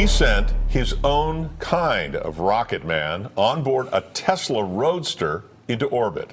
He sent his own kind of rocket man on board a Tesla Roadster into orbit.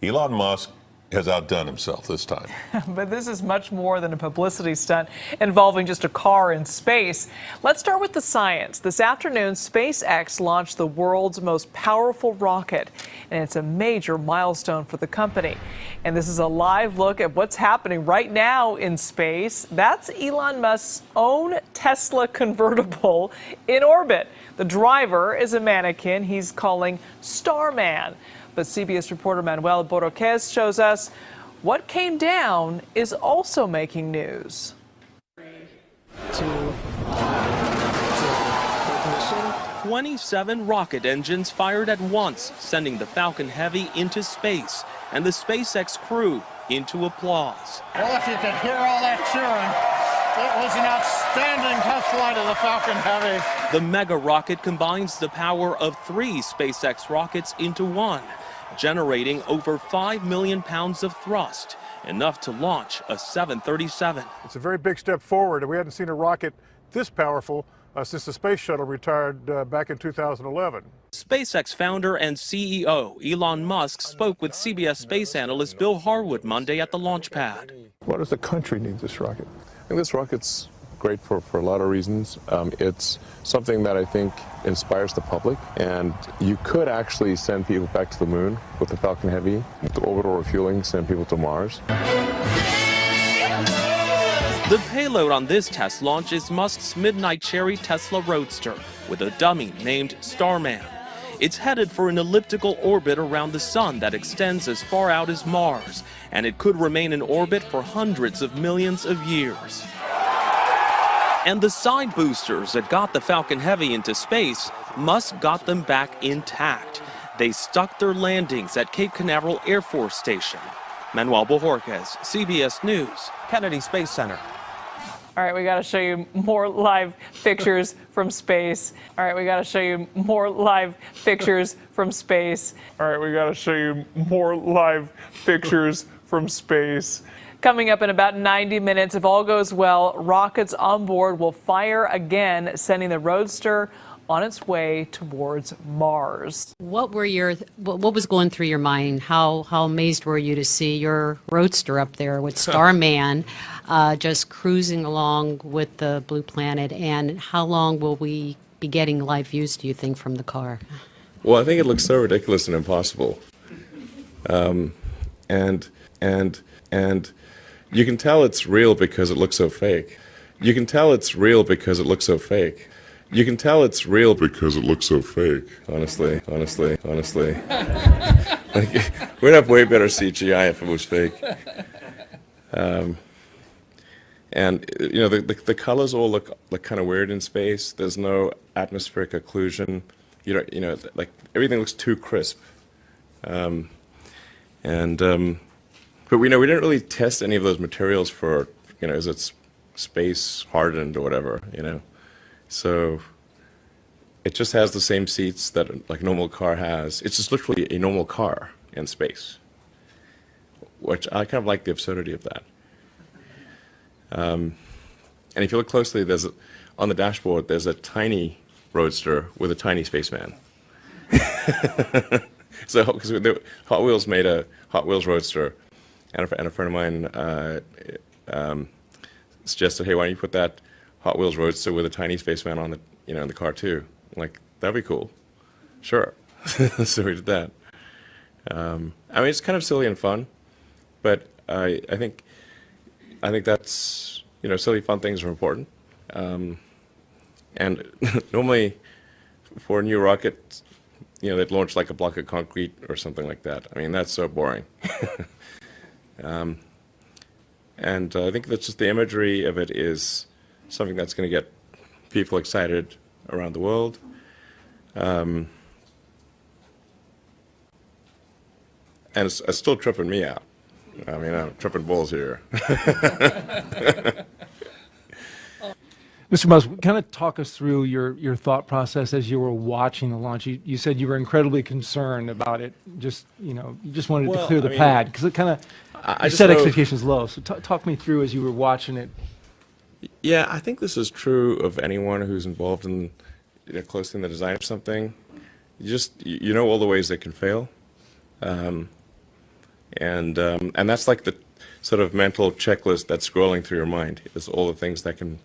Elon Musk has outdone himself this time. But this is much more than a publicity stunt involving just a car in space. Let's start with the science. This afternoon, SpaceX launched the world's most powerful rocket, and it's a major milestone for the company. And this is a live look at what's happening right now in space. That's Elon Musk's own Tesla convertible in orbit. The driver is a mannequin he's calling Starman. But CBS reporter Manuel Borroquez shows us what came down is also making news. 27 rocket engines fired at once, sending the Falcon Heavy into space, and the SpaceX crew into applause. Well, if you could hear all that cheering, it was an outstanding test flight of the Falcon Heavy. The mega rocket combines the power of 3 SpaceX rockets into one, generating over 5 million pounds of thrust, enough to launch a 737. It's a very big step forward, and we hadn't seen a rocket this powerful since the space shuttle retired back in 2011. SpaceX founder and CEO Elon Musk spoke with CBS space analyst Bill Harwood Monday at the launch pad. Why does the country need this rocket? I think this rocket's great for a lot of reasons. It's something that I think inspires the public, and you could actually send people back to the moon with the Falcon Heavy, with the orbital refueling, send people to Mars. The payload on this test launch is Musk's Midnight Cherry Tesla Roadster with a dummy named Starman. It's headed for an elliptical orbit around the sun that extends as far out as Mars, and it could remain in orbit for hundreds of millions of years. And the side boosters that got the Falcon Heavy into space, Musk got them back intact. They stuck their landings at Cape Canaveral Air Force Station. Manuel Bojorquez, CBS News, Kennedy Space Center. All right, we got to show you more live pictures from space. All right, we got to show you more live pictures from space. All right, we got to show you more live pictures from space. Coming up in about 90 minutes, if all goes well, rockets on board will fire again, sending the Roadster on its way towards Mars. What was going through your mind? How amazed were you to see your Roadster up there with Starman just cruising along with the Blue Planet? And how long will we be getting live views, do you think, from the car? Well, I think it looks so ridiculous and impossible. And you can tell it's real because it looks so fake. You can tell it's real because it looks so fake. You can tell it's real because it looks so fake. Honestly. Like, we'd have way better CGI if it was fake. And you know, the colors all look kind of weird in space. There's no atmospheric occlusion. You know, like everything looks too crisp. But we didn't really test any of those materials for, is it space hardened or whatever, So it just has the same seats that like a normal car has. It's just literally a normal car in space, which I kind of like the absurdity of that. And if you look closely, on the dashboard, there's a tiny Roadster with a tiny spaceman. So, because Hot Wheels made a Hot Wheels Roadster, and a friend of mine suggested, hey, why don't you put that Hot Wheels Roadster with a tiny spaceman on the, in the car too? I'm like, that'd be cool. Sure. So we did that. I mean, it's kind of silly and fun, but I think that's, silly, fun things are important. And normally for a new rocket, they'd launch like a block of concrete or something like that. I mean, that's so boring. And I think that's just the imagery of it is something that's going to get people excited around the world. And it's still tripping me out. I mean, I'm tripping balls here. Mr. Musk, kind of talk us through your thought process as you were watching the launch. You said you were incredibly concerned about it. You just wanted to clear the pad because it kind of set expectations low. So talk me through as you were watching it. Yeah, I think this is true of anyone who's involved in, closely in the design of something. You know all the ways they can fail, and that's like the sort of mental checklist that's scrolling through your mind. Is all the things that can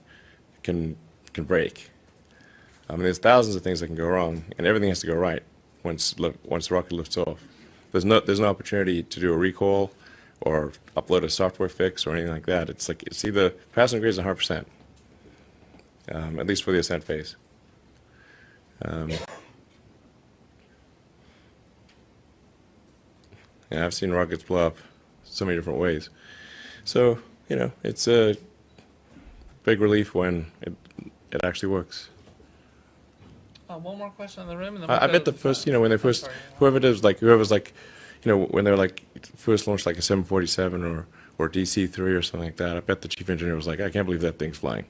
break. I mean, there's thousands of things that can go wrong, and everything has to go right once the rocket lifts off. There's no opportunity to do a recall or upload a software fix or anything like that. It's either passing grade is 100%, at least for the ascent phase. Yeah, I've seen rockets blow up so many different ways. So, it's a big relief when it actually works. One more question in the room. And then I bet the first, when they first, whoever's when they're first launched like a 747 or DC-3 or something like that, I bet the chief engineer was like, I can't believe that thing's flying.